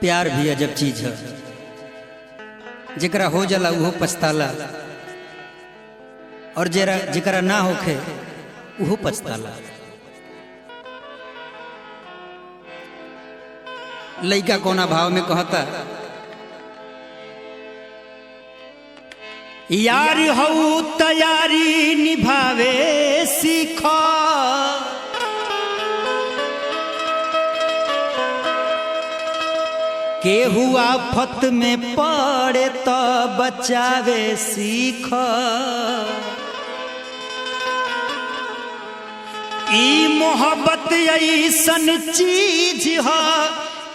प्यार भी अजब चीज है, जेकरा हो जाला उहो पछताला और जेकरा ना होखे उहो पछताला। लइका कोना भाव में कहता, यार हऊ तैयारी निभावे सीखो, केहू आफत में पड़े तो बचावे सीख। ई मोहब्बत ऐसन चीज है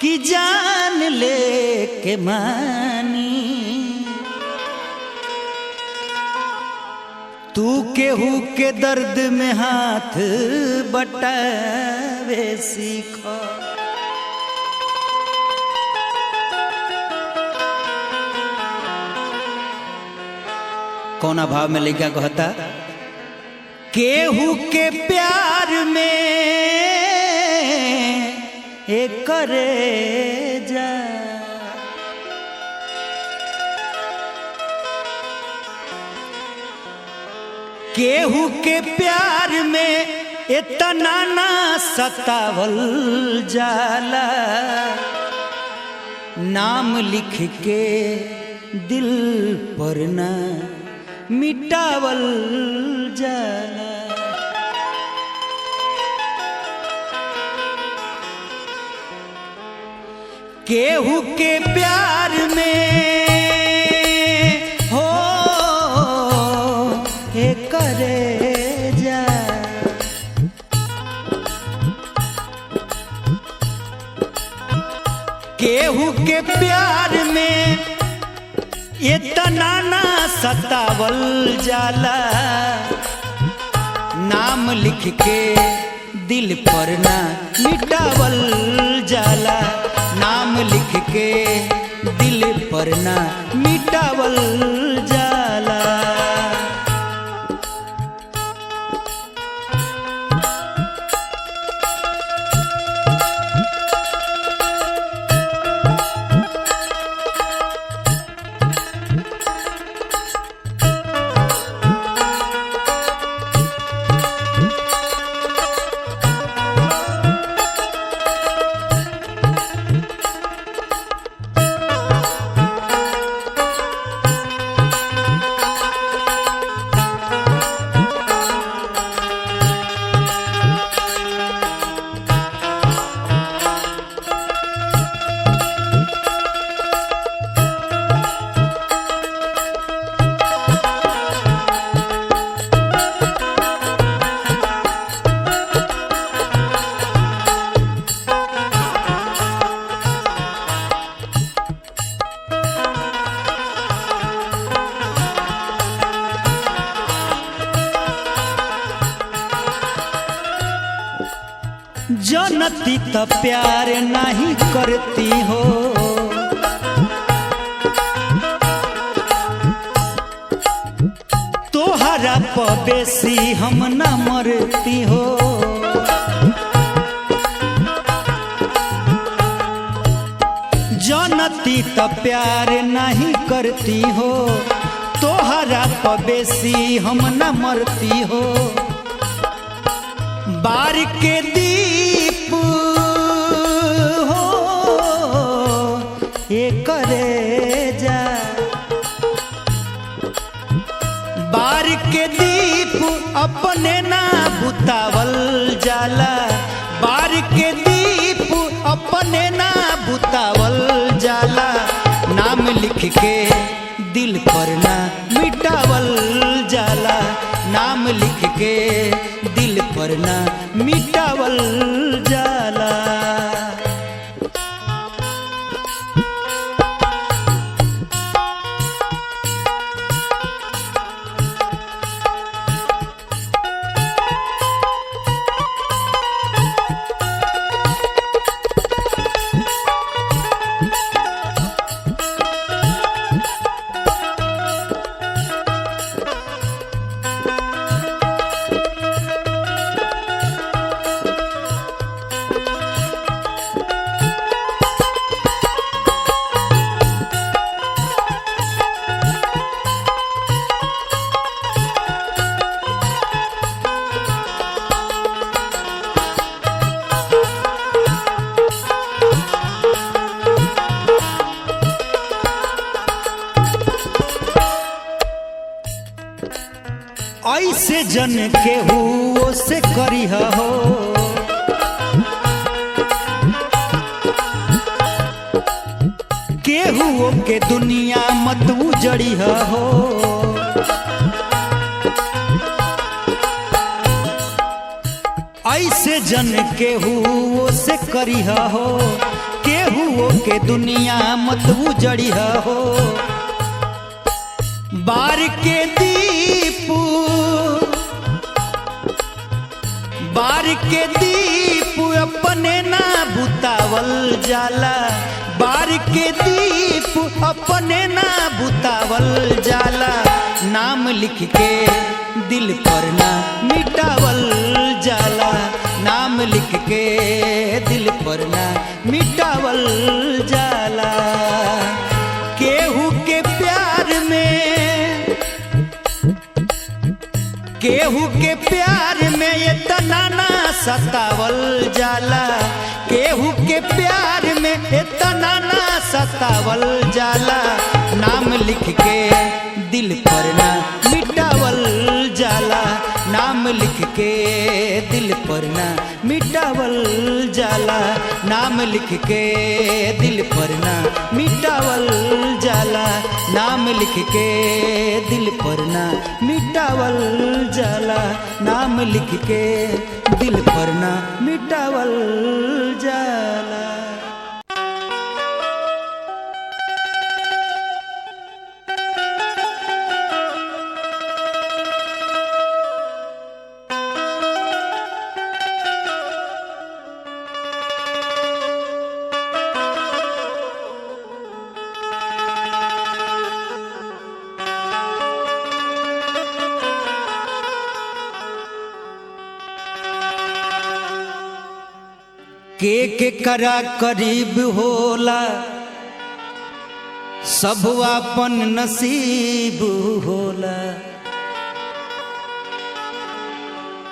कि जान ले के मानी, तू केहू के दर्द में हाथ बटावे सीख। कौना भाव में लइका कहता, केहू के प्यार में एक करे जा, केहू के प्यार में इतना ना सतावल जाला, नाम लिख के दिल पर ना मिटावल जाला। केहू के प्यार में हो एक करे जा, केहू के प्यार में इतना ना सतावल जाला, नाम लिख के दिल पर ना मिटावल जाला, नाम लिख के दिल पर ना मिटावल जाला। जनती तो प्यार नहीं करती हो, तोहरा पर बेसी हम न मरती हो। जनती तो प्यार नहीं करती हो, तोहरा पर बेसी हम न मरती हो। बार के दीप हो ये करे जा, बार के दीप अपने ना बुतावल जाला, बार के दीप अपने ना बुतावल जाला, नाम लिख के दिल पर ना मिटावल जाला, नाम लिख के दिल पर ना मिटावल जाला। ऐसे जन केहू से करिह हो, केहू के दुनिया मत उजड़िह हो। ऐसे जन केहू से करिह हो, केहू के दुनिया मत उजड़िह हो। बार के दीप, बार के दीप अपने ना बुतावल जाला, बार के दीप अपने ना बुतावल जाला। नाम लिख के दिल पर ना मिटावल जाला, नाम लिख के दिल पर ना मिटावल जाला। केहू के प्यार में, केहू के प्यार में इतना ना सतावल जाला, केहू के प्यार में इतना ना सतावल जाला। नाम लिख के दिल पर ना मिटावल जाला, नाम लिख के दिल पर ना मिटावल जाला, नाम लिख के दिल पर ना मिटावल जाला, नाम लिख के दिल पर ना मिटावल जाला, नाम लिख के दिल पर ना मिटावल जाला। के करा करीब होला, सब अपन नसीब होला।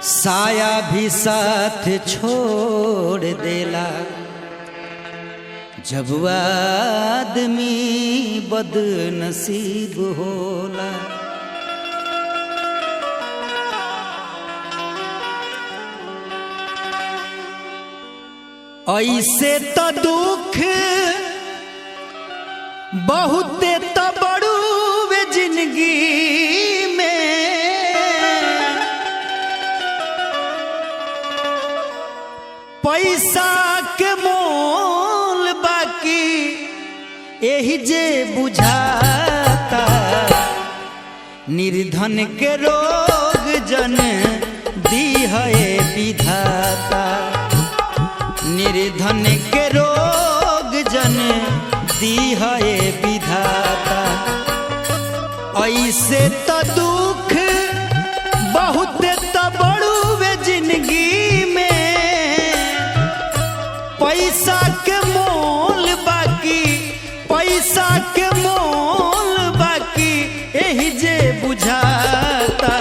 साया भी साथ छोड़ देला, जब आदमी बदनसीब होला। ऐसे तो दुख बहुत तो बड़ुए जिंदगी में, पैसा के मोल बाकी यही जे बुझाता। निर्धन के रोग जन दी है विधाता, निर्धन के रोग जन दी है विधाता। ऐसे तो दुख बहुत तो बड़ुए जिंदगी में, पैसा के मोल बाकी, पैसा के मोल बाकी यही जे बुझाता।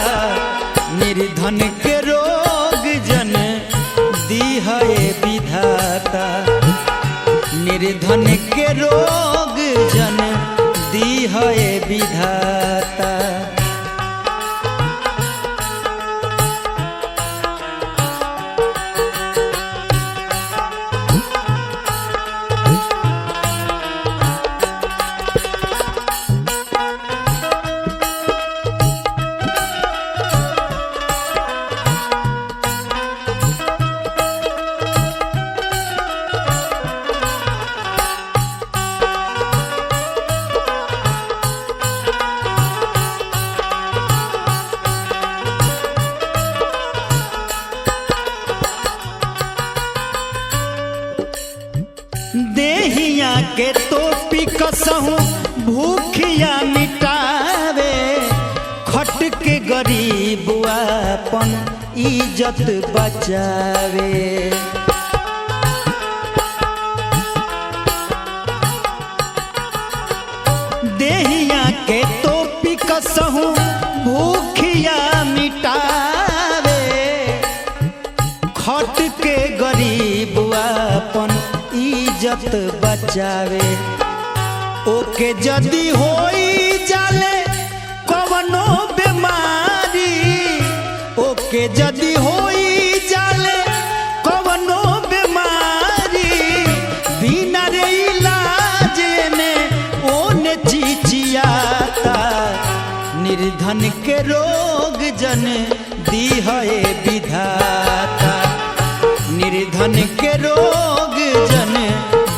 निर्धन के रोग जन दी है विधाता, निर्धन के रोग जन दी है विधाता। देहिया के टोपी कसहूं भूखिया मिटावे, खट के गरीब अपन इज्जत बचावे। देहिया के टोपी कसहूं भूखिया मिटावे, खट के गरीब अपन इज्जत बचावे। ओके जदी होई जाले कवनो बीमारी, के जदी होई जाले कवनो बीमारी बिना रे इलाज ने ओने चिचियाता निर्धन के रोग जन दी है विधाता निर्धन के रोग जन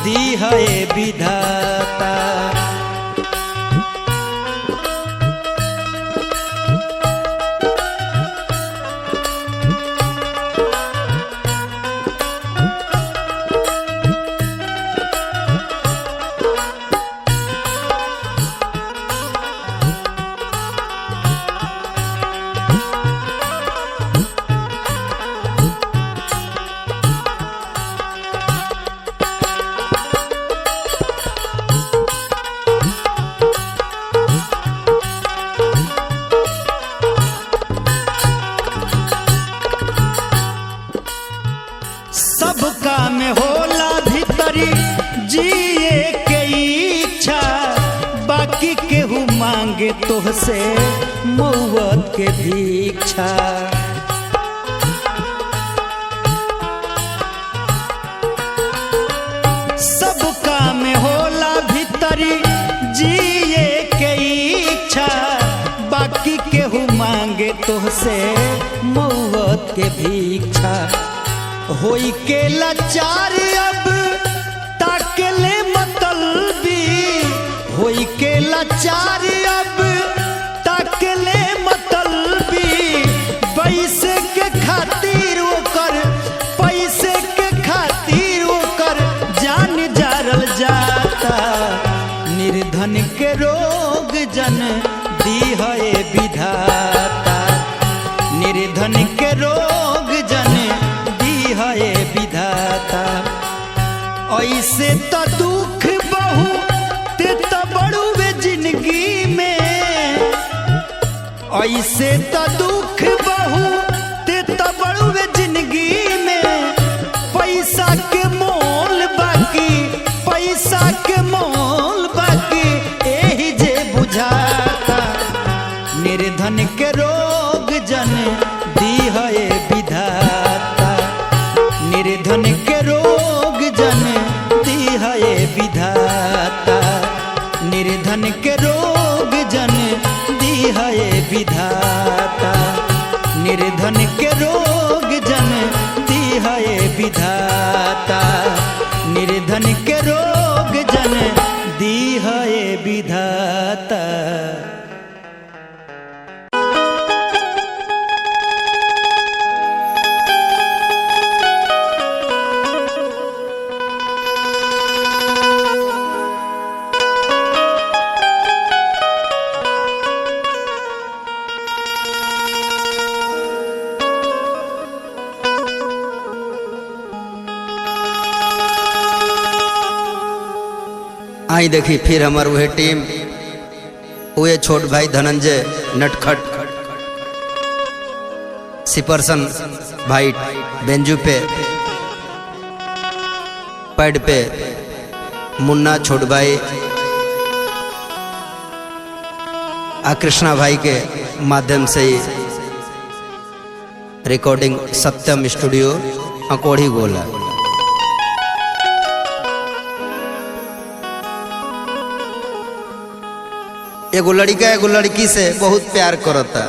दी है विधाता। सबका में होला भीतरी जिए के इच्छा बाकी केहू मांगे तोहसे मौत के भिक्षा। सबका में होला भीतरी जिए के इच्छा बाकी केहू मांगे तोहसे मौत के भिक्षा। होई के लाचार अब ताकले मतलबी होई के लाचार अब ताकले मतलबी पैसे के खातिर ओकर पैसे के खातिर ओकर जान जारल जाता निर्धन के रोग जन दी है विधाता निर्धन के रोग जन है विधाता। ऐसे तो दुख बहुत तो बड़ुए जिंदगी में ऐसे तो दुख बहुत तो बड़ुए जिंदगी में पैसा के मोल बाकी पैसा के मोल बाकी यही जे बुझाता निर्धन के रोग जन दी है विधाता निर्धन के रोग जन दी है विधाता निर्धन के रोग जन दी है विधाता निर्धन के रोग जन दी है विधाता निर्धन के रोग जन दी है विधाता। आई देखी फिर हमार वह टीम वह छोट भाई धनंजय नटखट सिपर्सन भाई बेंजू पे पैड पे मुन्ना छोट भाई कृष्णा भाई के माध्यम से ही रिकॉर्डिंग सत्यम स्टूडियो अकोढ़ी गोला। एगो लड़का एगो लड़की से बहुत प्यार करता।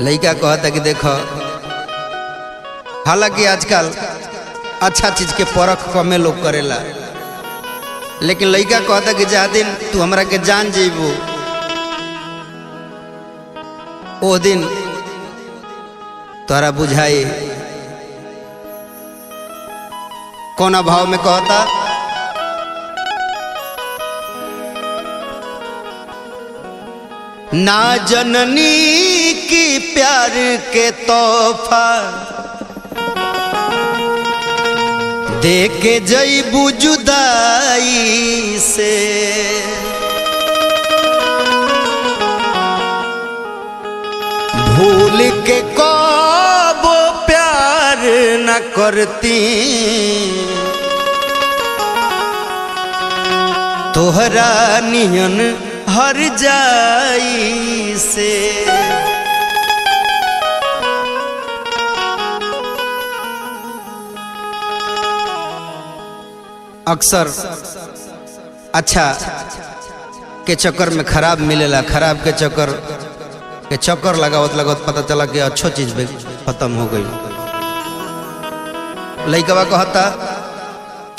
लड़का कहता कि देखो हालांकि आजकल अच्छा चीज के परख कमे लोग करेला लेकिन लड़का कहता कि जा दिन तू हमरा के जान जेबू ओ दिन तोरा बुझाई। कोना भाव में कहता ना जननी की प्यार के तोहफा दे के जईबू जुदाई से भूल के कबो प्यार न करती तोहरा नियन हर जाई से। अक्सर अच्छा के चक्कर में खराब मिलेला, खराब के चक्कर लगावत लगावत पता चला कि अच्छो चीज भी खत्म हो गई। लइकवा कहता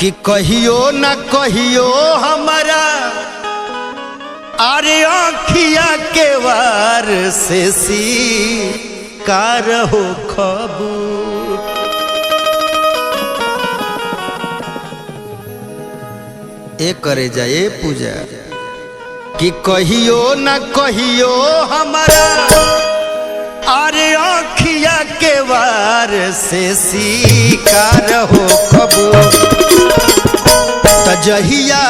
कि कहियो न कहियो हमारा अरे आँखिया के वार से शिकार हो खबू। एक करे जाए पूजा कि कहियो न कहियो हमारा अरे आँखिया के वार से शिकार हो खबू। तजहिया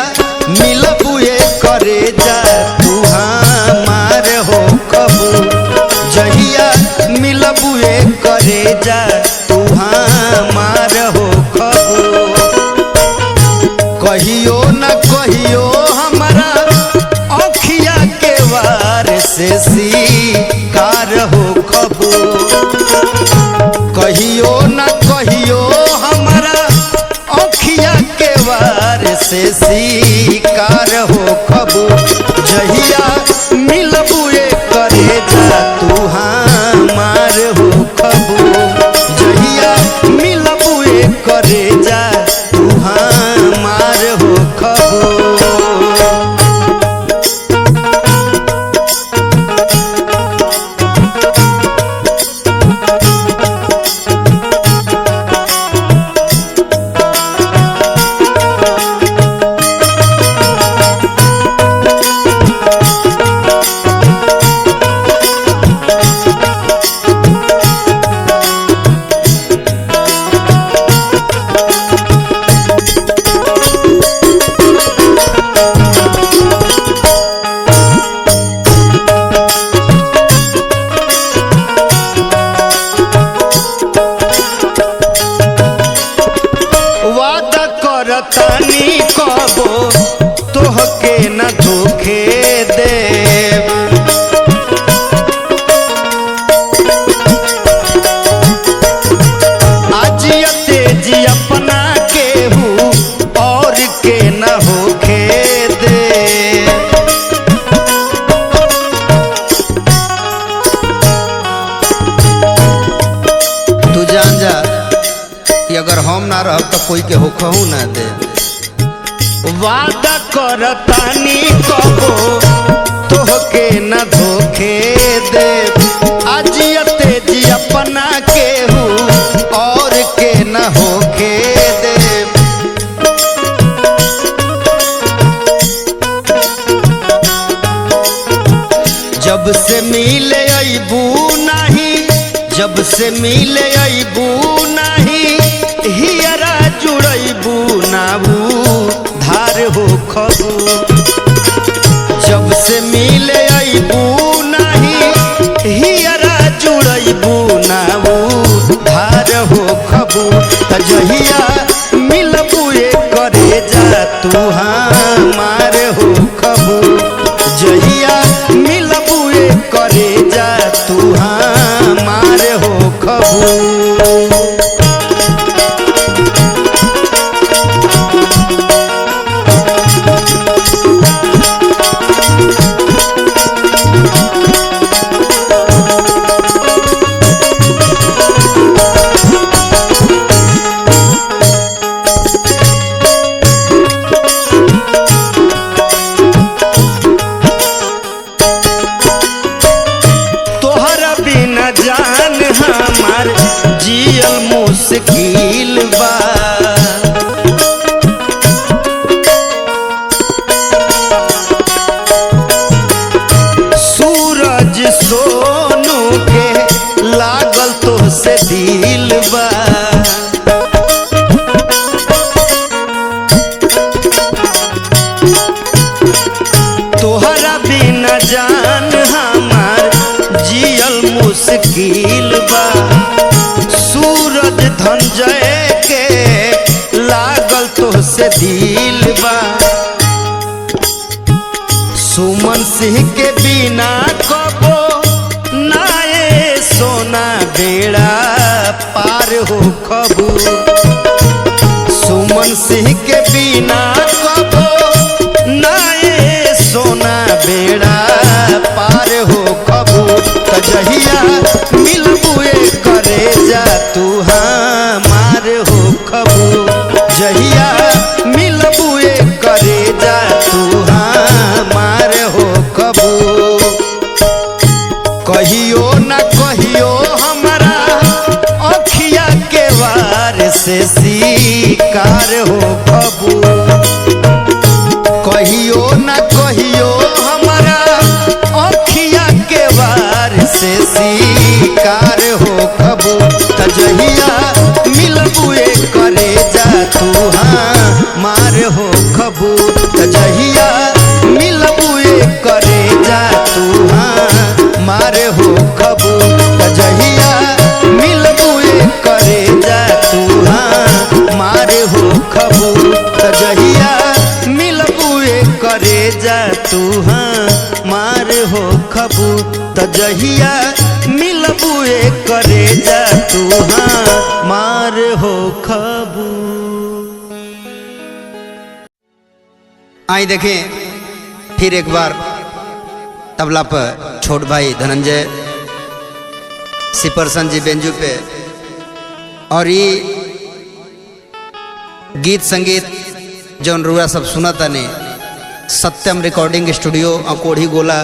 मिलबुए करे जा तू हमार हो खबू। जहिया मिलबुए करे जा तू हमार हो खबू। कहियो न कहियो हमारा आँखिया के वार से शिकार हो खबू। कहियो न कहियो हमारा आँखिया के वार से शिकार हो खबू। जहिया मिलबुए करे जा तू हमार हो खबू। जहिया मिलबुए करे जा तू हमार हो खबू। तानी कबो तोहके न धोखे दे। आजियते जी अपना केहू और के न होखे दे। तू जान जा कि अगर हम ना रह तो कोई के होखहू ना दे। वादा करतानी कबो तोहके न धोखे दे। आजियते जी अपना केहू और के न होखे दे। जब से मिले अबू नहीं, जब से मिले अबू नहीं, हियरा जुड़बू नाबू धार हो खबू। जब से मिले अबू नहीं, हियरा जुड़बू नाबू धार हो खबू। तजहिया मिलबुए करे जा तू हमार हो खबू। जहिया मिलबुए करे जा तू हमार हो खबू। जान हमार जियल मुश्किल बा। सूरज सोनू के लागल तो से दिल बा। तोहरा बिना जान हमार जियल मुश्किल बा। सूरज धनजय के लागल तो से दिल बा। सुमन सिंह के बिना कबो नाए सोना बेड़ा पार हो खबू। सुमन सिंह के बिना मिलबुए करे जा तू हमार हो खबू जहिया मिलबुए करे जा तू हमार हो खबू कहियो न कहियो हमारा अखिया के वार से शिकार हो खबू कहियो न कहियो हमारा अखिया के वार से शिकार हो खबू तजहिया मिलबुए करे जा तू हमार हो खबू तजहिया मिलबुए करे जा तू हमार हो खबू तजहिया मिलबुए करे जा तू हमार हो खबू तजहिया मिलबुए करे जा तू हमार हो खबू तजहिया मिलबुए करे जा तू हमार हो खबू। आई देखें फिर एक बार तबला पर छोट भाई धनंजय सिपरसन जी बेंजू पे और ये गीत संगीत जौन रुआ सब सुना था ने सत्यम रिकॉर्डिंग स्टूडियो कोढ़ी गोला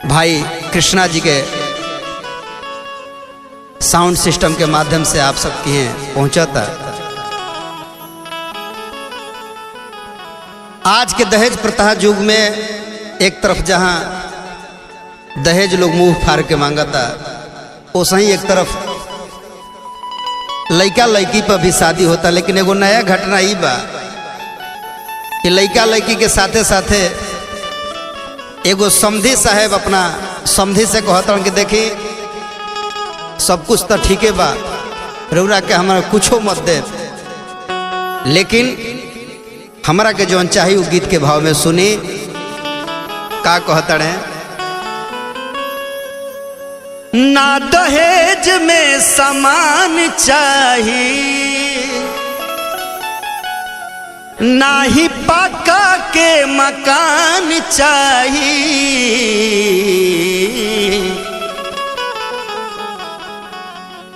भाई कृष्णा जी के साउंड सिस्टम के माध्यम से आप सबके यहाँ पहुंचा था। आज के दहेज प्रथा युग में एक तरफ जहां दहेज लोग मुंह फाड़ के मांगा था वैसे ही एक तरफ लड़का लड़की पर भी शादी होता। लेकिन एगो नया घटना ही बा कि लड़का लड़की के साथे साथे एगो समधी साहेब अपना समधी से कहता कि देखी सब कुछ तो ठीके बा रउरा के हमारा कुछो मत दे लेकिन हमरा के जौन चाहिए वो गीत के भाव में सुनी का कहता है। ना दहेज में सामान चाहिए ना ही पक्का के मकान चाहिए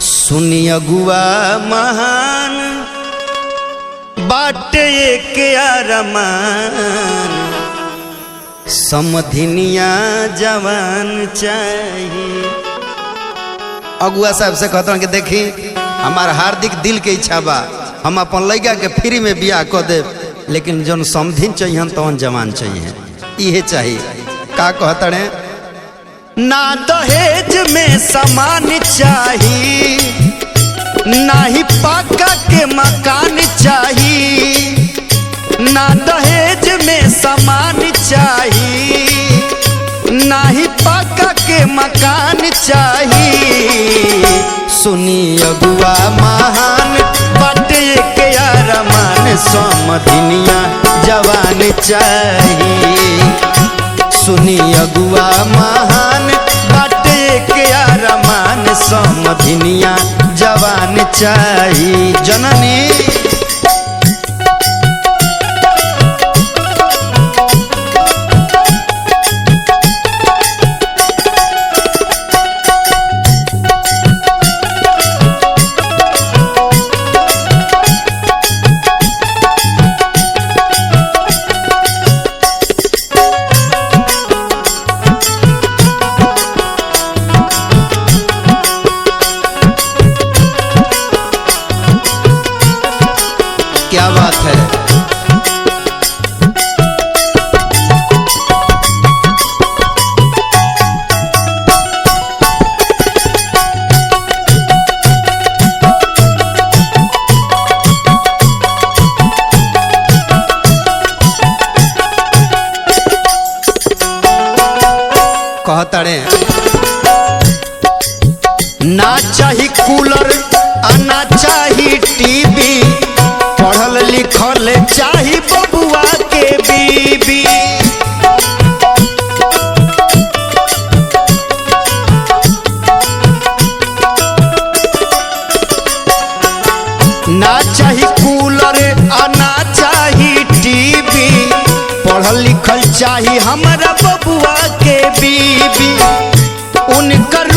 सुनी अगुआ महान बाटे के अरमान समधिनिया जवान चाहिए। अगुआ साहब से कहता कि देखी हमार हार्दिक दिल के इच्छा बा हम अपन लड़का के फ्री में बियाह कर दे लेकिन जौन समधिन चाहिए तौन जवान चाहिए ये चाहिए। का कहता है ना दहेज में सामान चाहिए ना ही पक्का के मकान चाहिए ना दहेज में सामान चाहिए ना ही पक्का के मकान चाहिए सुनी अगुआ महान बाटे के अरमान समधिनिया जवान चाहिए सुनी अगुआ महान बाटे के अरमान समधिनिया जवान चाहिए। जननी क्या बात है। कहताड़े ना चाही कूलर ना चाही टीवी पढ़ल लिखल चाही बबुआ के बीबी ना चाही कूलर ना चाही टीवी पढ़ल लिखल चाही हमारा बबुआ के बीबी उनकर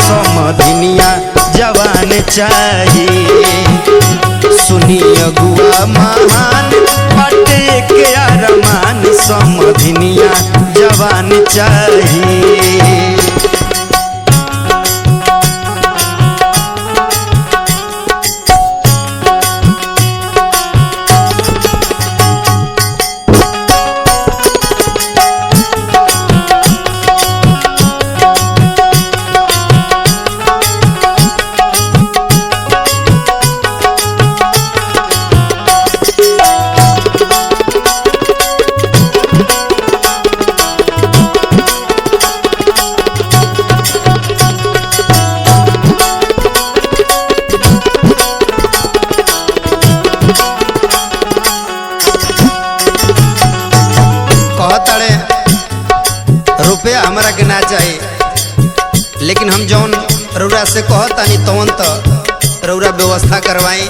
समधिनिया जवान चाहिए। सुनी अगुआ महान बाटे के अरमान समधिनिया जवान चाहिए। रुपया हमारा के ना चाहिए, लेकिन हम जौन रउरा से कहतानी तवन तो रउरा व्यवस्था करवाई।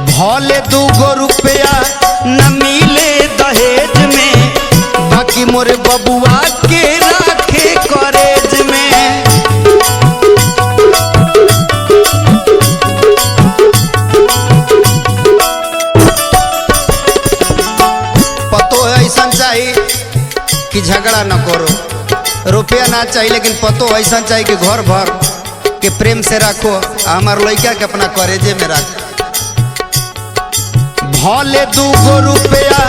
भले 2 रुपया न मिले दहेज में, बाकी मोरे बबुआ के राखे कॉलेज में। पतो है ऐसा चाहिए कि झगड़ा न करो, रुपया ना चाहिए लेकिन पतो ऐसा चाहिए कि घर भर के प्रेम से रखो, हमार लड़का के अपना कॉलेजे में रख। भले 2 रुपया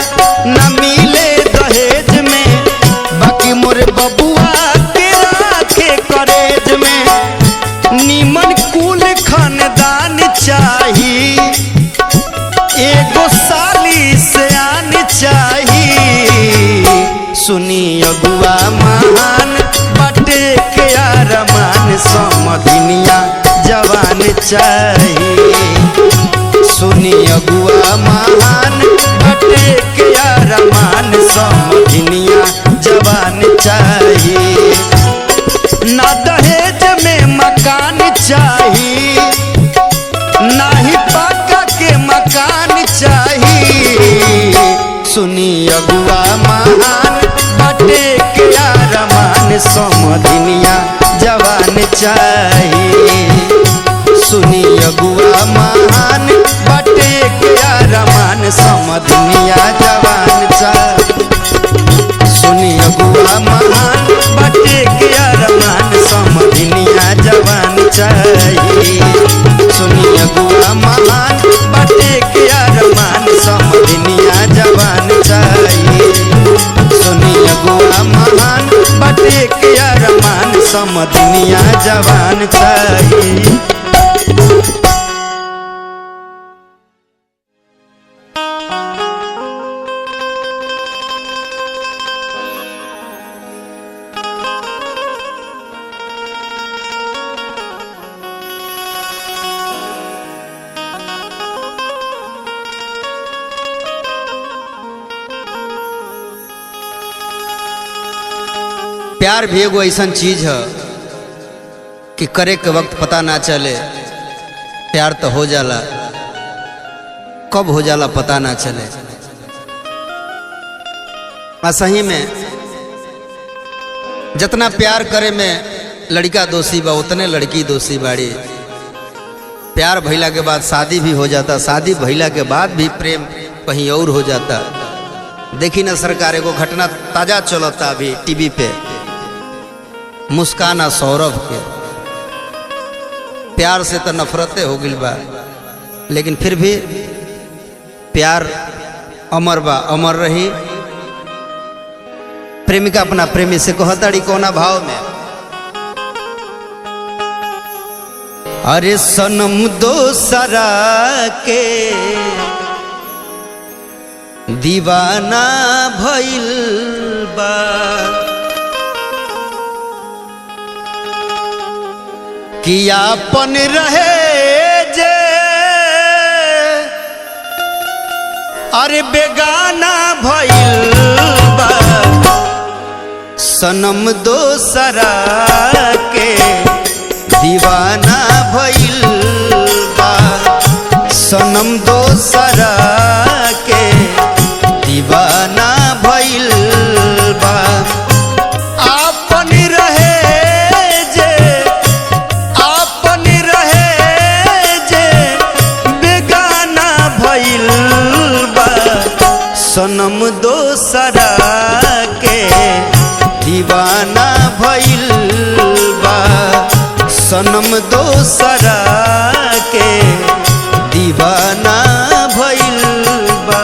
न मिले दहेज में, बाकी मोरे बबुआ के राखे कॉलेज में। निमन कुल खानदान चाहिए, एगो साली से आन चाहिए। सुनी अगुआ महान बाटे के अरमान समधिनिया जवान चाहिए। सुनी अगुआ महान बाटे के अरमान समधिनिया जवान चाहिए। ना दहेज में मकान चाहिए, ना ही पक्का के मकान चाहिए। सुनी अगुआ महान बाटे के अरमान समधिनिया जवान चाहिए। सुनी अगुआ महान बाटे के अरमान समधिनिया जवान चाहिए। सुनी अगुआ महान बाटे के अरमान समधिनिया जवान चाहिए। सुनी अगुआ महान बाटे के अरमान समधिनिया जवान चाहिए। सुनी अगुआ महान बाटे के अरमान समधिनिया जवान चाहिए। प्यार भी एगो ऐसा चीज है कि करे के वक्त पता ना चले, प्यार तो हो जाला, कब हो जाला पता ना चले। सही में जितना प्यार करे में लड़का दोषी बा उतने लड़की दोषी बाड़ी। प्यार भइला के बाद शादी भी हो जाता, शादी भइला के बाद भी प्रेम कहीं और हो जाता। देखी ना सरकार, एगो घटना ताजा चलता अभी टीवी पे, मुस्कान सौरभ के प्यार से तो नफरतें हो गई बा, लेकिन फिर भी प्यार अमर बा, अमर रही। प्रेमिका अपना प्रेमी से कहताड़ी कोना भाव में, अरे सनम दोसरा के दीवाना भइल बा, कि आपन रहे जे अरे बेगाना भइल बा। सनम दोसरा के दीवाना भइल बा, सनम दोसरा के दीवाना भइल बा। आपन रहे जे सनम दोसरा के दीवाना भइल बा।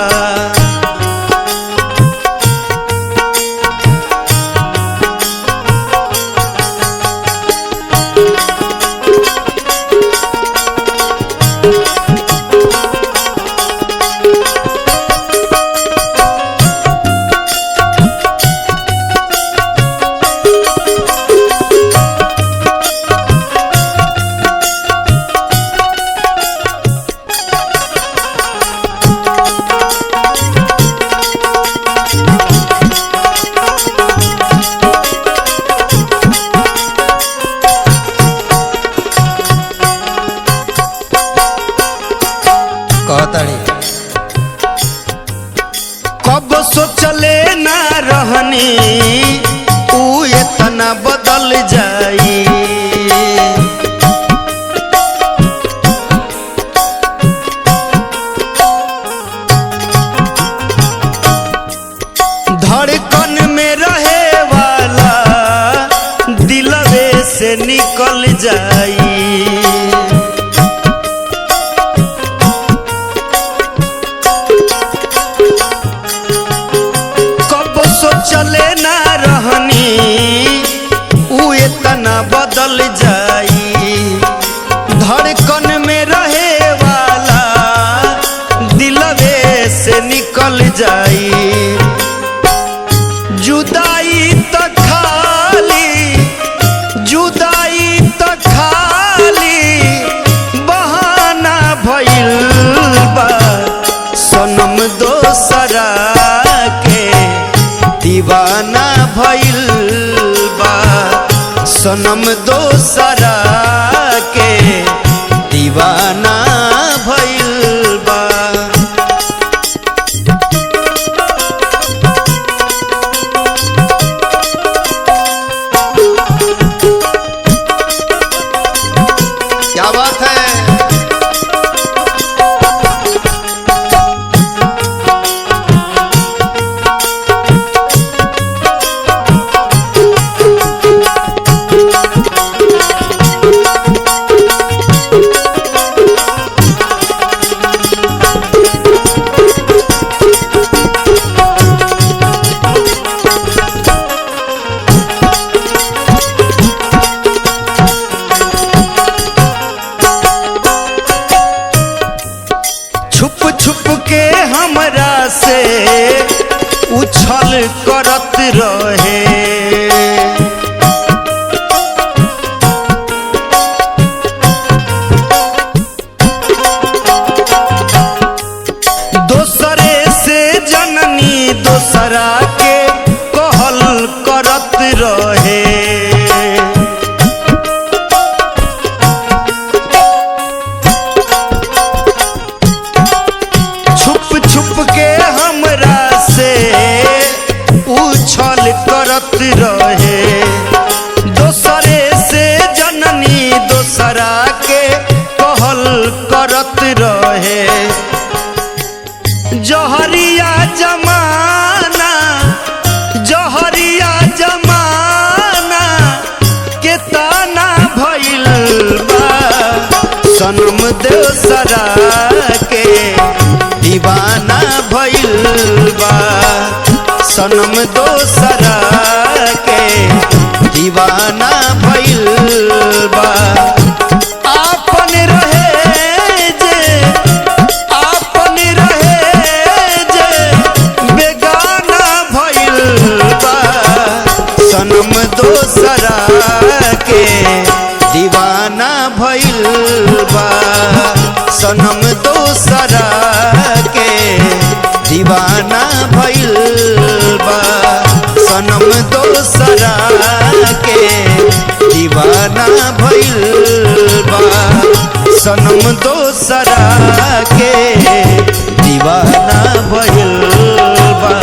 कब सोचले ना रहनी ऊ इतना बदल जाई। धड़कन में रहे वाला दिलवे से निकल जाई। चले ना रहनी ऊ इतना बदल जाई। धड़कन में रहे वाला दिलवे से निकल जाई। जुदाई तो खाली बहाना भइल बा। सनम दोसरा के दीवाना भइल बा। सनम दोसरा के दीवाना भइल बा। क्या बात है। छुप के हमरा से उछल करत रहे। दोसरे से जननी दोसरा के कहल करत रहे। छुप के हमरा से उछल करत रहे। दोसरे से जननी दोसरा के कहल करत रहे। जहरिया जमाना के ताना भइल बा। सनम दोसरा के दीवाना भइल बा। सनम दोसरा के दीवाना भइल बा। आपन रहे जे बेगाना भइल बा। सनम दोसरा के दीवाना भइल बा। सनम दोसरा के दीवाना भइल बा। सनम दोसरा के दीवाना भइल बा। सनम दोसरा के दीवाना भइल बा।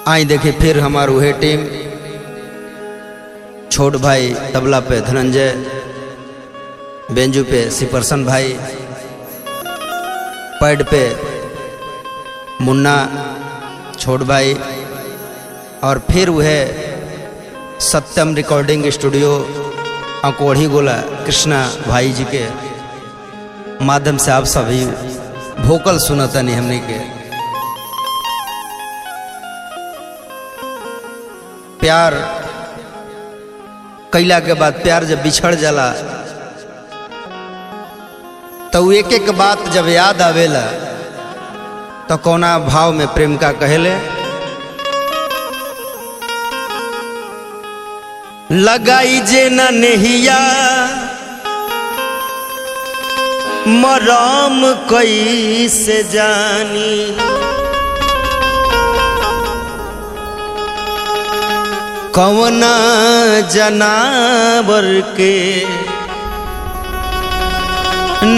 आई देखिए फिर हमार वही टीम, छोट भाई तबला पे धनंजय, बेंजू पे सिपरसन भाई, पैड पे मुन्ना छोट भाई, और फिर वह सत्यम रिकॉर्डिंग स्टूडियो अकोढ़ी गोला कृष्णा भाई जी के माध्यम से आप सभी वोकल सुनता नहीं हमने के। प्यार कैला के बाद प्यार जब बिछड़ जाला तो एक एक बात जब याद आवेला तो कोना भाव में प्रेम का कहले, लगाई जे न नहिया मराम कैसे जानी, कवना जनावर के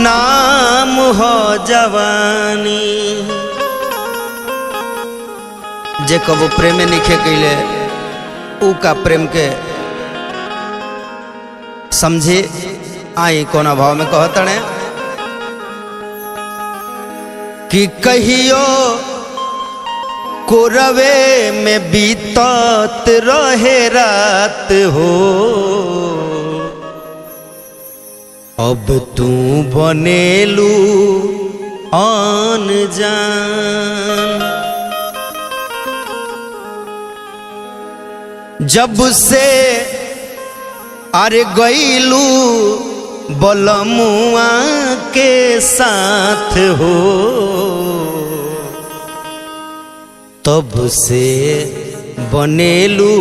नाम हो जवानी। जे कबो प्रेमे निखे कैले ऊ का प्रेम के समझे। आई कोना भाव में कहतने कि कहियो कोरवे में बीतत रहे रात हो, अब तू बनेलू आन जान। जब से अरे गईलू बलमुआ के साथ हो, तब से बनेलू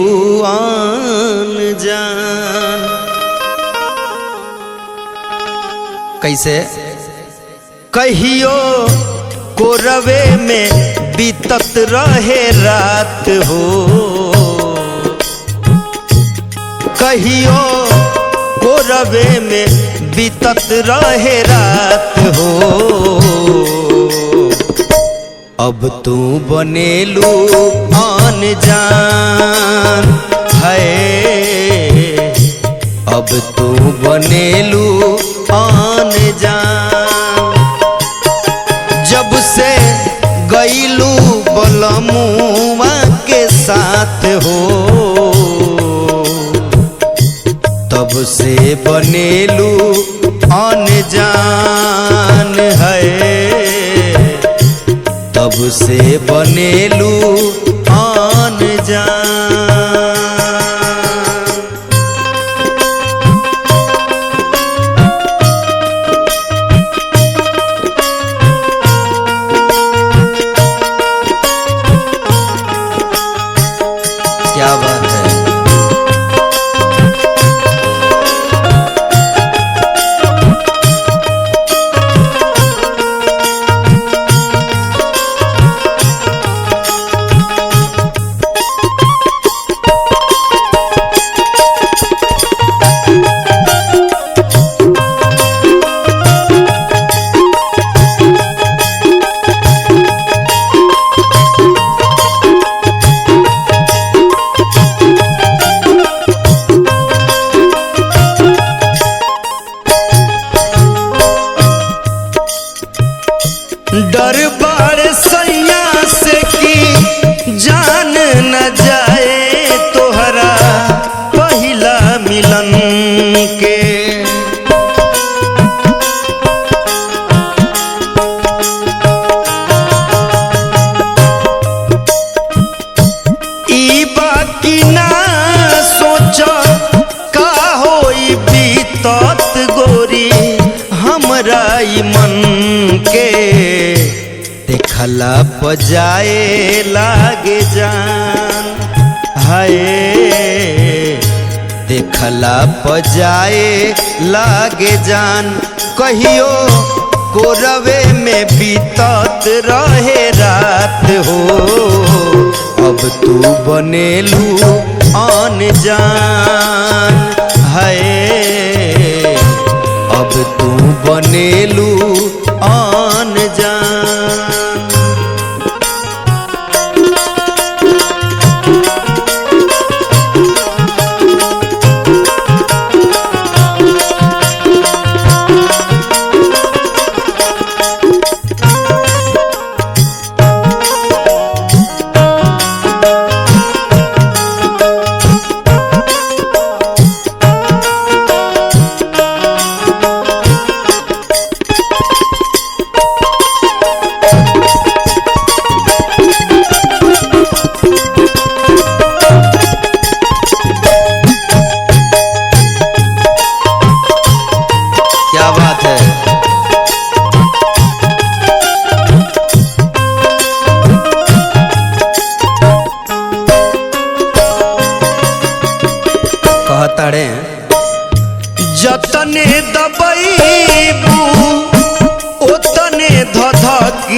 आन जान। कैसे? कहियो कोरवे में बीतत रहे रात हो, कहियो कोरवे में बीतत रहे रात हो, अब तू बनेलू आन जान है, अब तू बनेलू आन जान। जब से गईलू बलमुआ के साथ हो, तब से बनेलू आन जान है, तब से बनेलू आन जान। क्या बात है। डर बार सैया से की जान न जाए तोहरा पहिला मिलन के, ई बाकी ना सोच का होई बीतत गोरी हमरा ई मन के, देखला बजाए लागे जान हाय, देखला बजाए लागे जान। कहियो कोरवे में बीतत रहे रात हो, अब तू बनेलू आन जान हाय, अब तू बनेलू आन जान।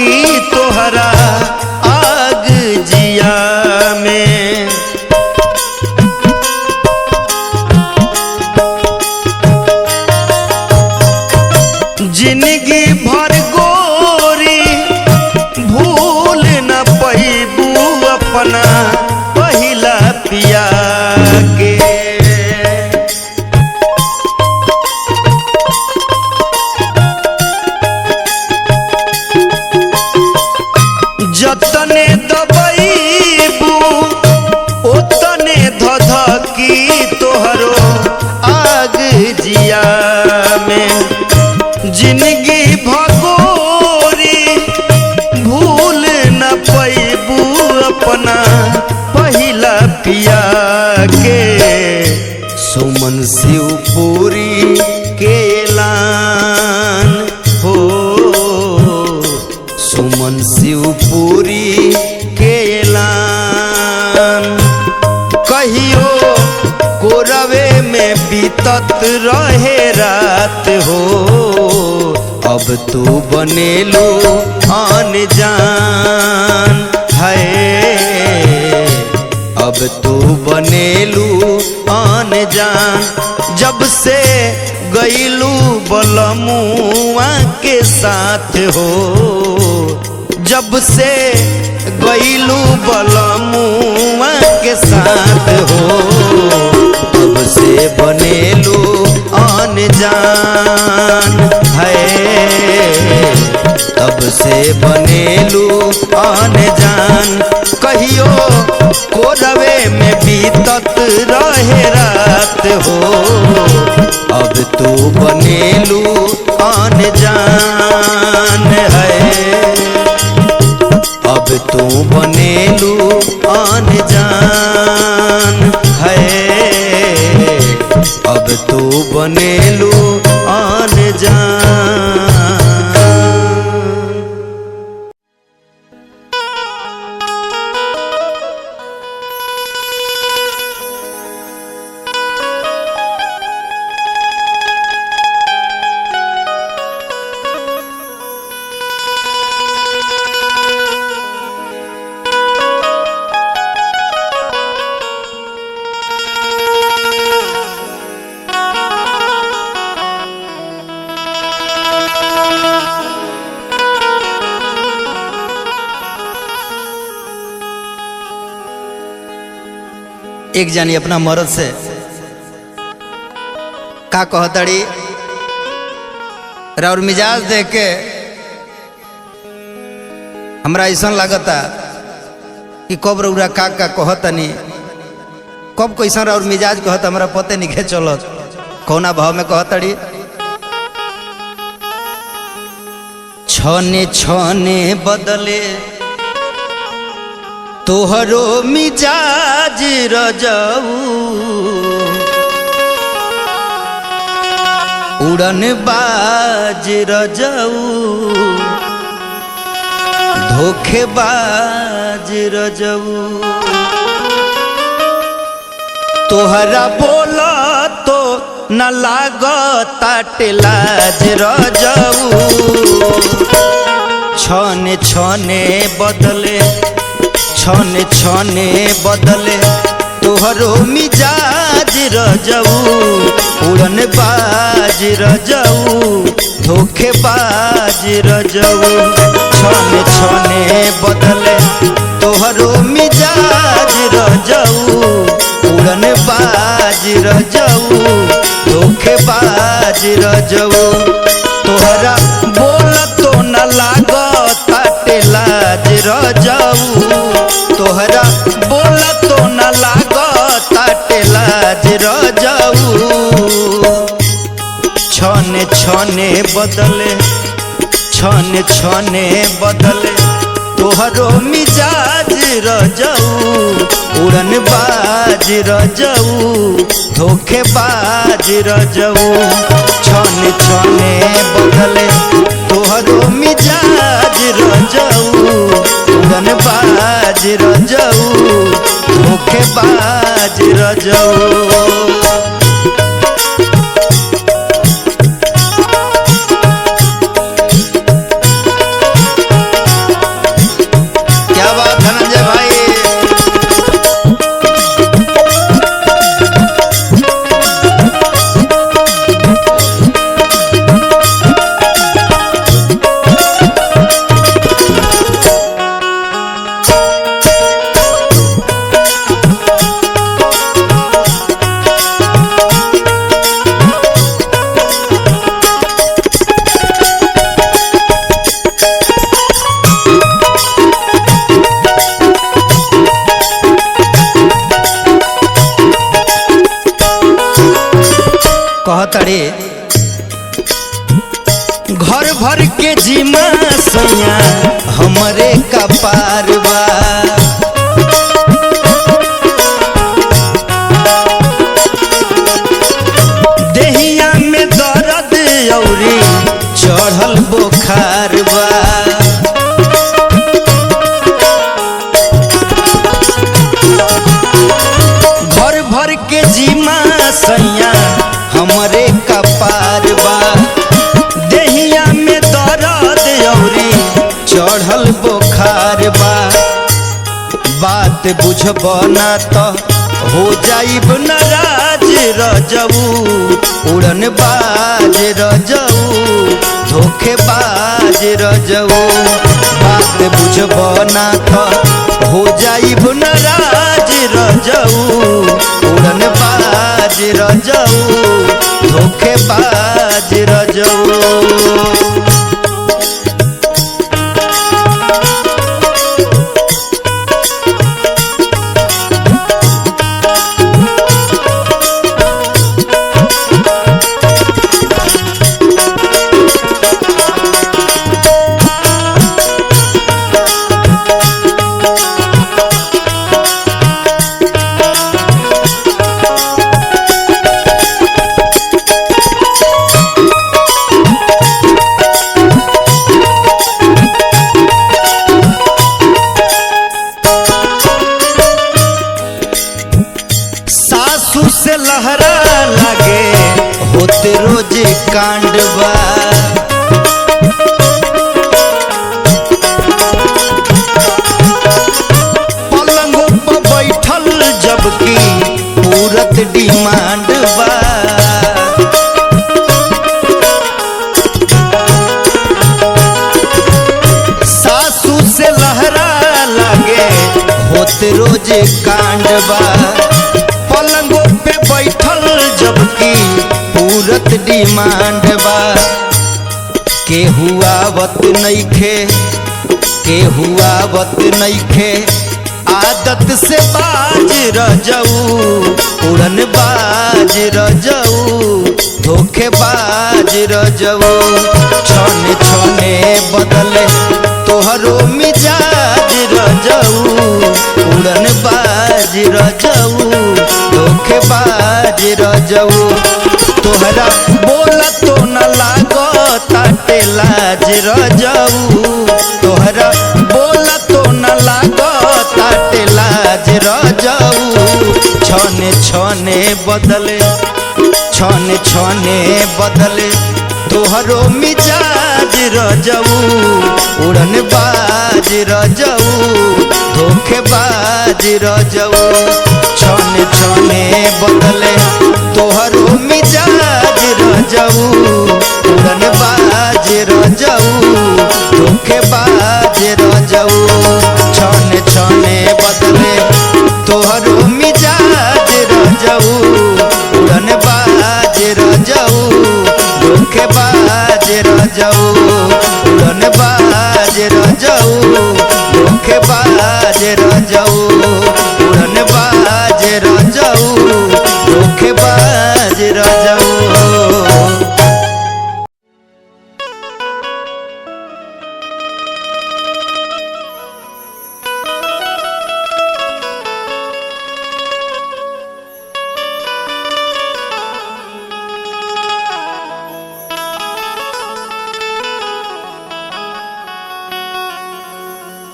की तोहरा आग जिया में। जिंदगी भर गोरी भूल न पैबू अपना पहिला पिया के। जतने दबैबू ओतने धधकी तोहरो आग जिया में। जिंदगी भगोरी भूल न पैबू अपना पहिला पिया के। सुमन शिवपुरी के ऐलान हो, सुमन शिवपुरी के ऐलान। कहियो कोरवे में बीतत रहे रात हो, अब तू बनेलो आन जान है। अब तू बनेलू आन जान। जब से गईलू बलमुआ के साथ हो, जब से गईलू बलमुआ के साथ हो, तब से बनेलू आन जान है। तब से बनेलू आन जान। कहियो कोरवे में बीतत रहे रात हो, अब तू बनेलू आन जान है। अब तू बनेलू आन जान है। अब तू बनेलू आन जान। एक जानी अपना मर्द से का कहतड़ी, और मिजाज देख के हमरा ऐसा लगता कि कब रउरा का कहतनी, कब कैसा और मिजाज कहत हमरा पते नहीं चलत। कौना भाव में कहतड़ी, छने छने बदले तोहरो मिजाज रजऊ। उड़न बाज रजऊ, धोखेबाज रजऊ। तोहरा बोला तो न लागताटे लाज रजऊ। छने छने बदले, छने छने बदले तोहरो मिजाज रजऊ। उड़न बाज रजऊ, धोखेबाज रजऊ। छने छने बदले तोहरो मिजाज रजऊ। उड़न बाज रजऊ, धोखेबाज रजऊ। तोहरा बोल तो न लागताटे लाज रजऊ। तोहरा बोल तो न लागताटे लाज रजऊ। छने छने बदले, छने छने बदले तोहरो मिजाज रजऊ। उड़न बाज रजऊ, धोखेबाज रजऊ। छने छने बदले तोहरो मिजाज रजऊ। उड़न बाज रजऊ, धोखेबाज रजऊ। कहतड़ी घर भर के जिमा सैया हमरे कपार बा। देहिया में दर्द औरी चढ़ल बुखार बा। घर भर के जिमा सैया हमरे कपार बा। देहिया में दर्द औरी चढ़ल बुखार बा। बात बुझब ना तो हो जाइब नाराज रजऊ। उड़न बाज रजऊ धोखेबाज रजऊ। बात बुझब ना तो हो जाइब नाराज रजऊ। उड़न बाज रजऊ धोखेबाज रजऊ। सासू से लहरा लगे होते रोज कांडवा। पलंगों पर बैठल जबकि पूरत डिमांड बा। सासू से लहरा लगे होते रोज कांडवा। पलंगों पे बैठल जबकि पूरत डिमांड बा। के हुआवत नइखे आदत से बाज रजऊ। उड़न बाज रजऊ धोखेबाज रजऊ। छने छने बदले तोहरो मिजाज रजऊ। उड़न बाज रजऊ धोखेबाज रजऊ। तोहरा बोला तो न लागताटे लाज रजऊ। तोहरा बोला तो न लागताटे लाज रजऊ। छने छने बदले तोहरो मिजाज रजऊ। उड़न बाज रजऊ धोखेबाज रजऊ। छने छने बदले तोहरो मिजाज रजऊ। उड़न बाज रजऊ धोखेबाज रजऊ। छने छने बदले तोहरो मिजाज रजऊ। उड़न बाज रजऊ धोखेबाज रजऊ। उड़न बाज रजऊ धोखेबाज रजऊ। उड़न बाज रजऊ धोखेबाज रजऊ।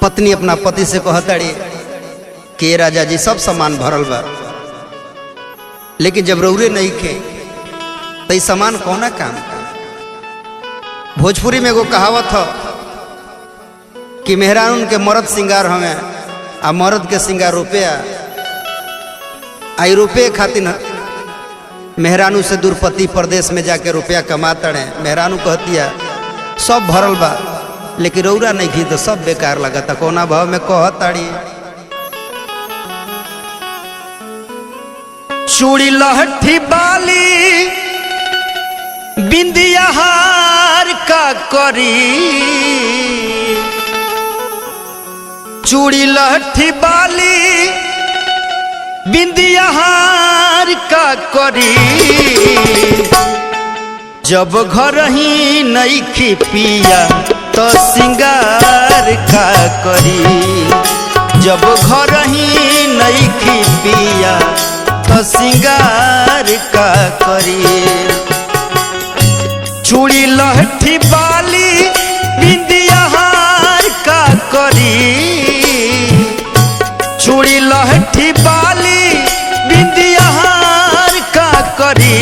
पत्नी अपना पति से कहताड़ी कि राजा जी सब सामान भरल बा, लेकिन जब रौरे नहीं खे तो ये सामान कौना काम का। भोजपुरी में एगो कहावत हो कि मेहरान के मर्द सिंगार हमें आ मर्द के सिंगार रुपया। आई रुपये खातिर मेहरानू से दूरपति प्रदेश में जाके रुपया कमाते हैं। मेहरानू कहतिया सब भरल बा लेकिन रौरा नहीं घी तो सब बेकार लगता। कोना भाव में कहताड़ी चूड़ी लहठी बाली बिंदिया हार का करी। चूड़ी लहठी बाली बिंदिया हार का करी। जब घर ही नइखी पिया तो सिंगार का करी। जब घर ही नइखी पिया तो सिंगार का करी। चूड़ी लहठी बाली बिंदिया हार का करी। चूड़ी लहठी बाली बिंदिया हार का करी।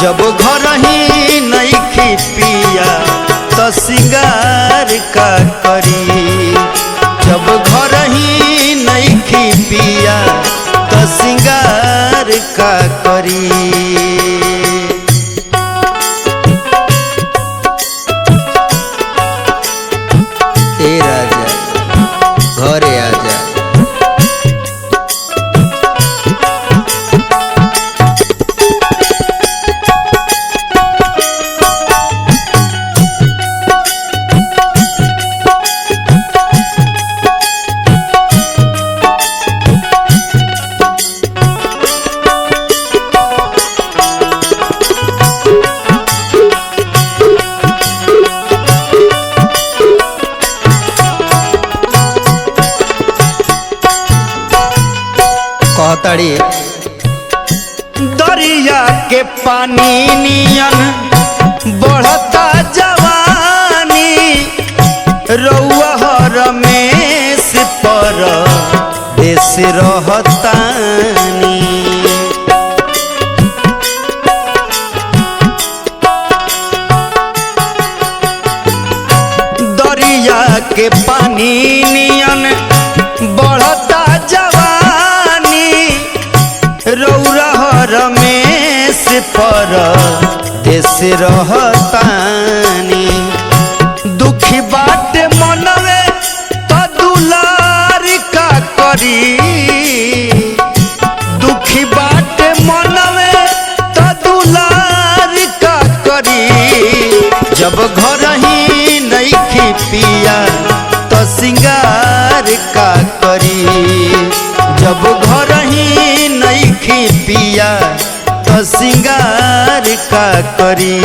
जब घर ही नइखी पिया तो सिंगार का करी। जब घर ही नइखी पिया तो सिंगार का करी। ए राजा घरे आजा। कहताड़ी दरिया के पानी नियन बढ़ता जवानी। रउआ हर में से पर देश रहतानी। दरिया के पानी नियन बढ़ता जवानी। रौरा हर में से पर देश रहतानी। दुखी बाटे मनवे तो दुलार का करी। दुखी बाटे मनवे तो दुलार का करी। जब घर ही नइखी पिया तो सिंगार का करी। जब घर ही नइखी पिया तो सिंगार का करी।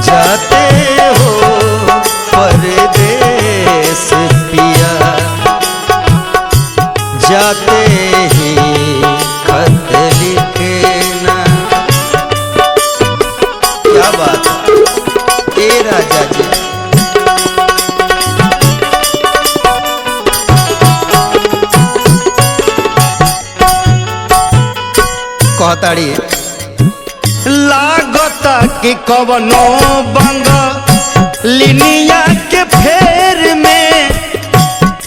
जाते हो परदेस पिया जाते ही खत लिखना। क्या बात ए राजा जी। कहताड़ी लागता कि कवनो बंग लिनिया के फेर में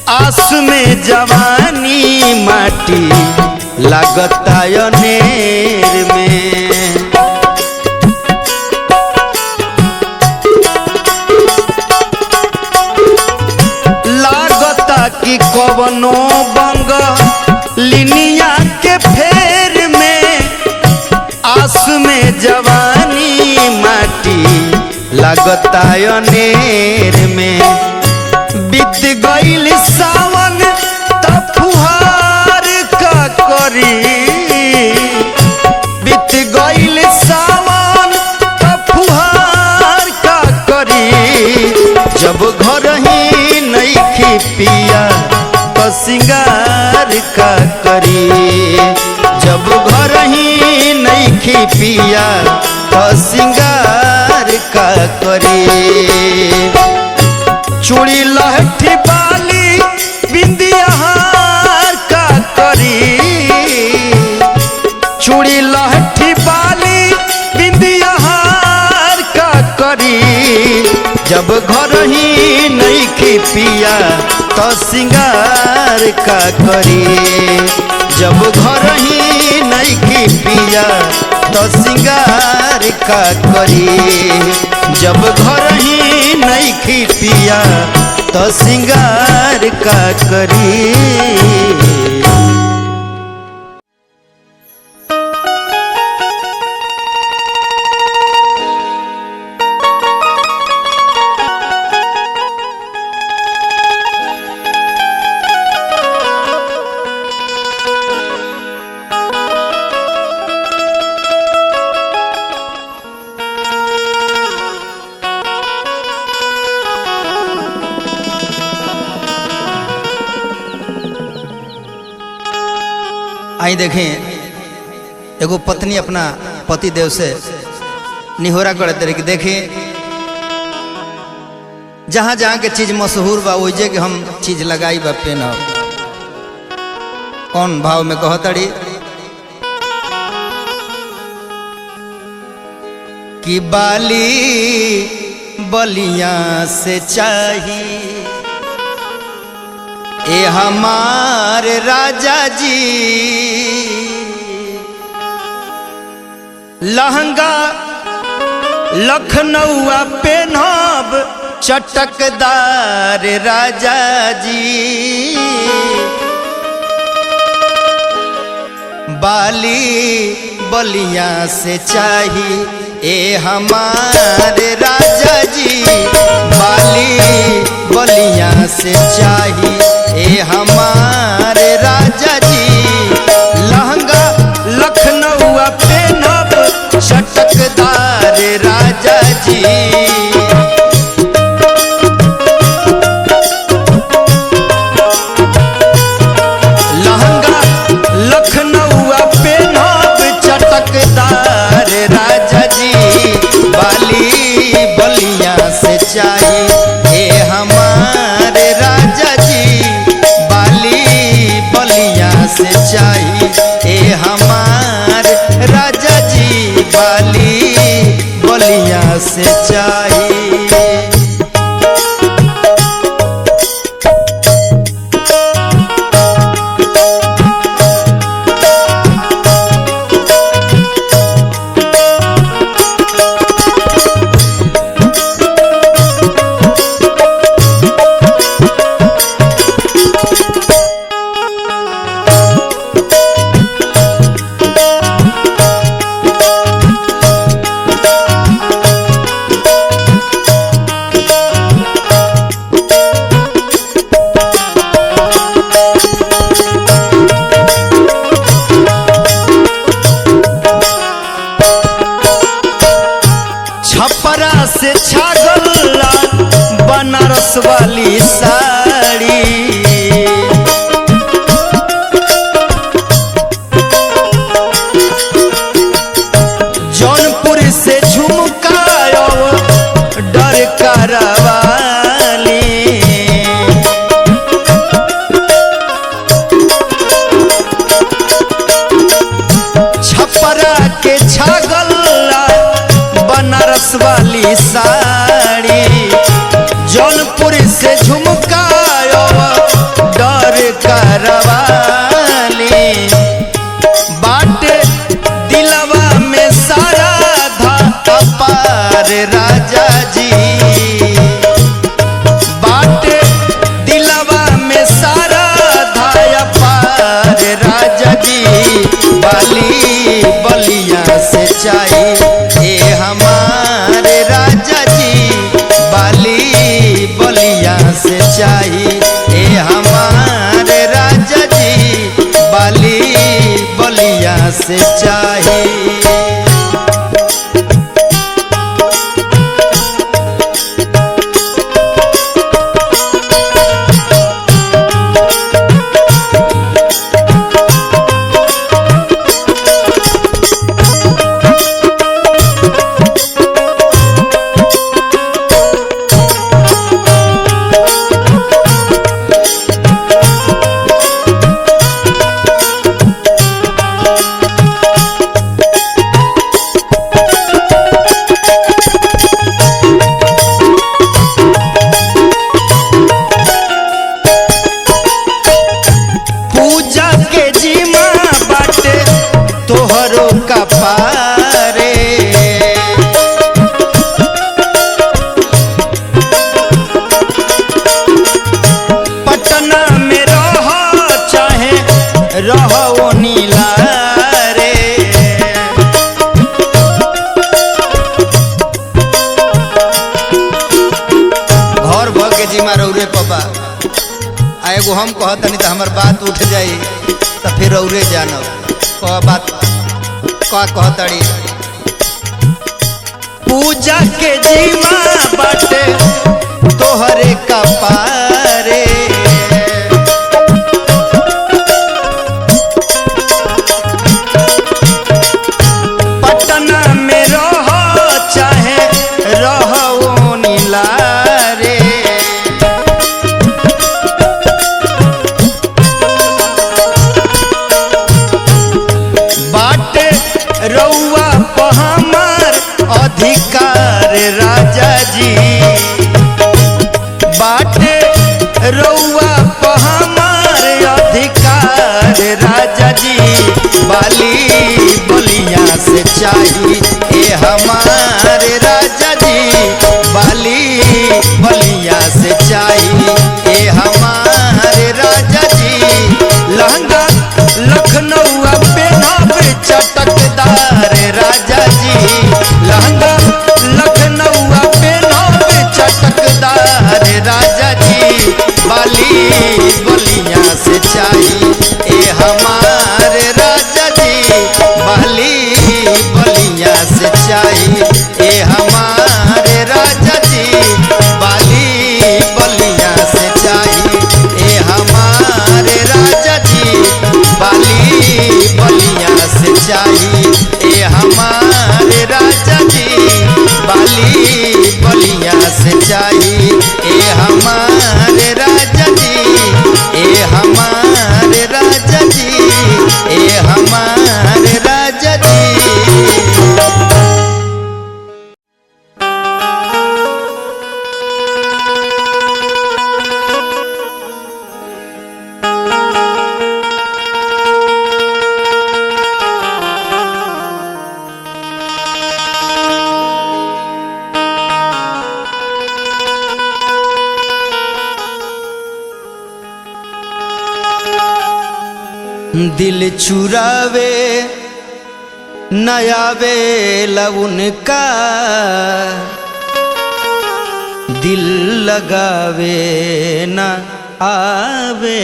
आस में जवानी माटी लागता अनेर में। लागता कि कवनो बंग लिनिया के फेर में आस में जवानी माटी लागता अनेर में। बीत गईल सावन त फुहार का करी। बीत गईल सावन त फुहार का करी। जब घर ही नइखी पिया तो सिंगार का करी। जब घर ही नइखी पिया तो सिंगार का करी। चूड़ी लहठी बाली बिंदिया हार का करी। चूड़ी लहठी बाली बिंदिया हार का करी। जब घर ही नइखी पिया तो सिंगार का करी। जब घर ही नइखी पिया तो सिंगार का करी। जब घर ही नइखी पिया तो सिंगार का करी। आई देखें एगो पत्नी अपना पति देव से निहोरा करते रहे कि देखें जहाँ जहाँ के चीज मशहूर बा वही के हम चीज लगाई बा पेनब। कौन भाव में कहतड़ी कि बाली बलिया से चाहिए ए हमारे राजा जी, लहंगा लखनऊआ पेनब चटकदार राजा जी, बाली बलिया से चाहिए ए हमारे राजा जी, बाली बलिया से चाहिए ए हमारे राजा जी, लहंगा लखनऊआ पेनब चटकदार राजा जी। लहंगा लखनऊआ पेनब चटकदार राजा जी, बाली बलिया से चाहिए ए हमारे राजा जी, बाली बलिया से चाहिए ए हमारे राजा जी, बाली बलिया से चाहिए। छपरा से छागल बनारस वाली साड़ी, जौनपुर से झुमका डर करवाली, छपरा के छागल बनारस वाली साड़ी, जौनपुर से झुमका डर करवाली, बाटे दिलवा में सारा धा अपार राजा जी, बाटे दिलवा में सारा धा अपार राजा जी, बाली बलिया से चाहिए ए हमारे राजा जी, बाली बलिया से चाहिए ए हमारे राजा जी, बाली बलिया से चाहिए। तोहरो कपारे पटना में रहो चाहे रहो नीला रे, घर भग के जिमा रौरे पबा आ एगो हम कहतनी तो हमार बात उठ जाई तो फिर रौरे जानब बात का कहतड़ी पूजा के जीमा बाटे तोहरे कपारे, रउआ प हमार अधिकार राजा जी बाली बलिया से चाही ए हमारे राजा जी बाली बलिया से चाही ए हमारे राजा जी लहंगा लखनऊ पे नाम चटकदार राजा जी लहंगा लखनऊ पे नाम चटकदार राजा जी बाली बलिया से चाही ए हमारे राजा जी बाली बलिया से चाही ए हमारे राजा जी बाली बलिया से चाही ए हमारे राजा जी बाली बलिया से चाही ए हमारे राजा जी बाली बलिया से चाही ए हमारे राजा जी ए हमारे राजा जी ए हमारे राजा जी। दिल चुरावे नयावे उनका दिल लगावे न आवे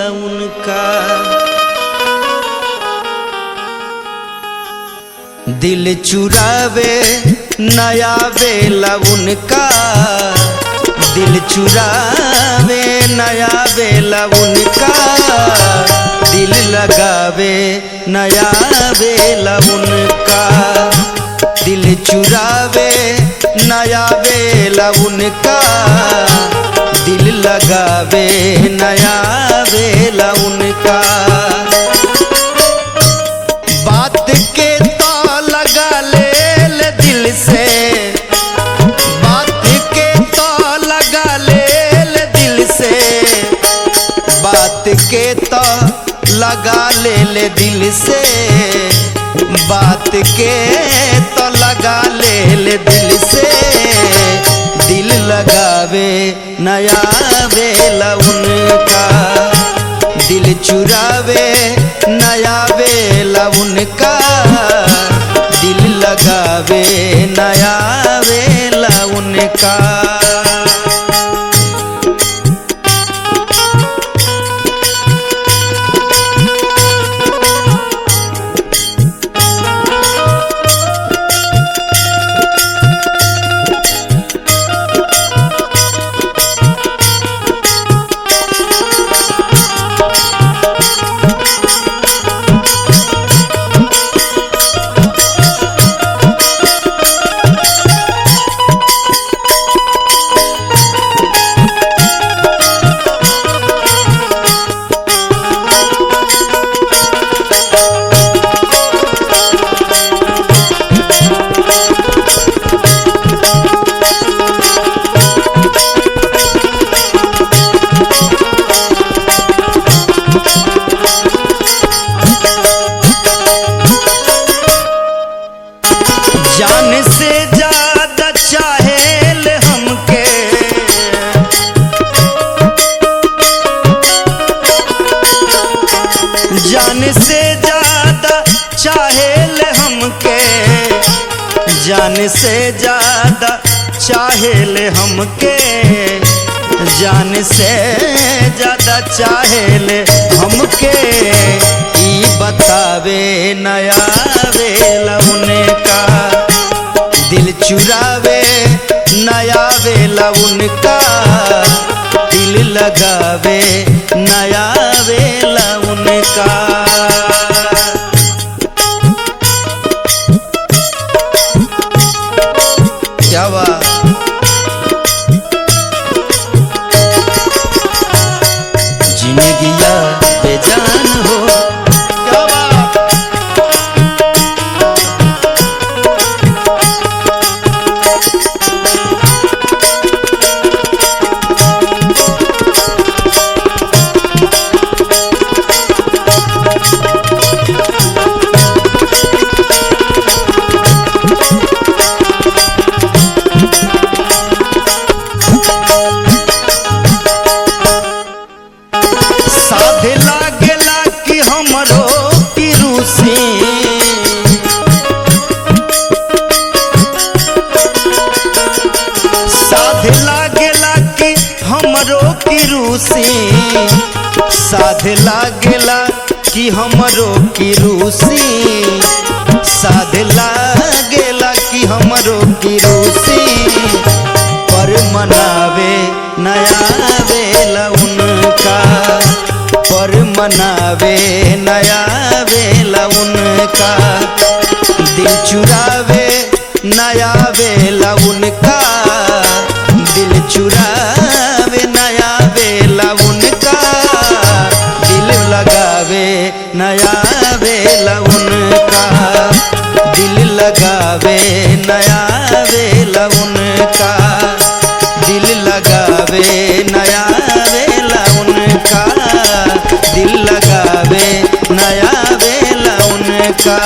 उनका दिल चुरावे नयावे उनका दिल चुरावे नयावे उनका दिल लगावे नया बेला उनका दिल चुरावे नया बेला उनका दिल लगावे नया बेला उनका बात के तो लगा ले दिल से बात के तो लगा ले दिल से बात के तो लगा ले दिल से बात के तो लगा ले दिल से दिल लगावे नया बेला उनका दिल चुरावे नया बेला उनका दिल लगावे नया बेला उनका। जान से ज्यादा चाहेले हमके जान से ज्यादा चाहेले हमके ई बतावे नया वेला उनका दिल चुरावे नया वेला उनका दिल लगावे नया वेला उनका। क्या बात जिंदगिया बेजान हो क्या बात साध लागेला कि हमरो की रूसी, साध लागेला कि हमरो की रूसी, साध लागेला कि हमरो की रूसी, पर मनावे नया वेला उनका, पर मनावे नया वेला उनका, दिल चुरावे नया वेला उनका, दिल चुरावे नया वेला उनका, दिल लगावे नया वेला उनका, दिल लगावे नया वेला उनका, दिल लगावे नया वेला उनका, दिल लगावे नया वेला उनका।